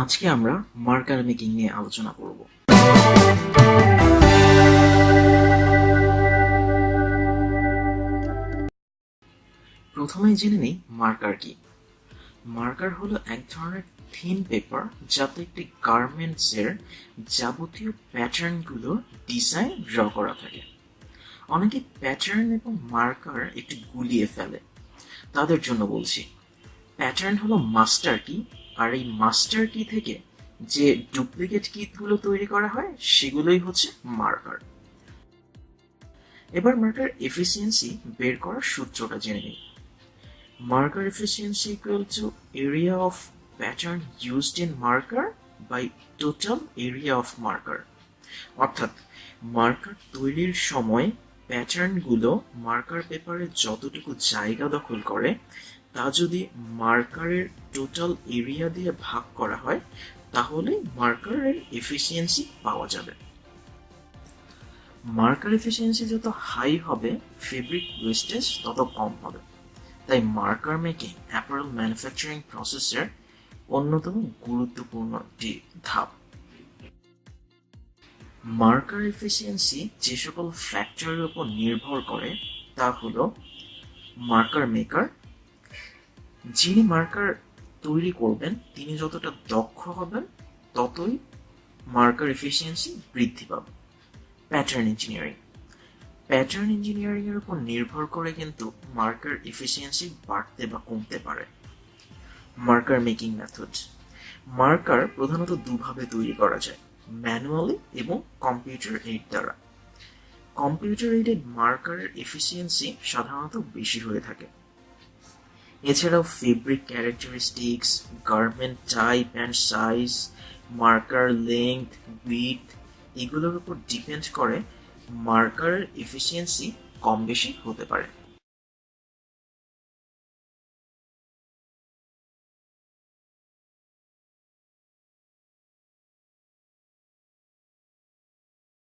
আজকে আমরা marker making নিয়ে আলোচনা করব। প্রথমে জেনে নিই মার্কার কি। মার্কার হলো এক ধরনের থিন পেপার যাতে একটি গার্মেন্টস এর যাবতীয় প্যাটার্নগুলো ডিজাইন ড্র করা থাকে। অনেকে প্যাটার্ন এবং মার্কার একটু গুলিয়ে ফেলে, তাদের জন্য বলছি প্যাটার্ন হলো মাস্টার কি, আর এই মাস্টার কি থেকে যে ডুপ্লিকেট কিগুলো তৈরি করা হয় সেগুলোই হচ্ছে মার্কার। এবার মার্কার এফিসিয়েন্সি বের করার সূত্রটা জেনে নিই। Marker efficiency equal to area of pattern used in marker by total area of marker। অর্থাৎ মার্কার তৈরির সময় প্যাটার্নগুলো মার্কার পেপারে যতটুকু জায়গা দখল করে তা যদি মার্কারের টোটাল এরিয়া দিয়ে ভাগ করা হয় তাহলে মার্কারের এফিসিয়েন্সি পাওয়া যাবে। মার্কার এফিসিয়েন্সি যত হাই হবে ফেব্রিক ওয়েস্টেজ তত কম হবে। তাই মার্কার মেকিং অ্যাপারেল ম্যানুফ্যাকচারিং প্রসেসের অন্যতম গুরুত্বপূর্ণ একটি ধাপ। মার্কার এফিসিয়েন্সি যে সকল ফ্যাক্টরের উপর নির্ভর করে তা হলো মার্কার মেকার, যিনি মার্কার তৈরি করবেন তিনি যতটা দক্ষ হবেন ততই মার্কার এফিসিয়েন্সি বৃদ্ধি পাবে। প্যাটার্ন ইঞ্জিনিয়ারিং, প্যাটার্ন ইঞ্জিনিয়ারিং এর উপর নির্ভর করে কিন্তু মার্কার এফিসিয়েন্সি বাড়তে বা কমতে পারে। মার্কার মেকিং মেথড, মার্কার প্রধানত দুভাবে তৈরি করা যায়, ম্যানুয়ালি এবং কম্পিউটার এইড দ্বারা। কম্পিউটার এইডেড মার্কারের এফিসিয়েন্সি সাধারণত বেশি হয়ে থাকে। এছাড়াও fabric characteristics, garment type and size, marker length, width এগুলোর উপর ডিপেন্ড করে মার্কারের এফিসিয়েন্সি কম বেশি হতে পারে।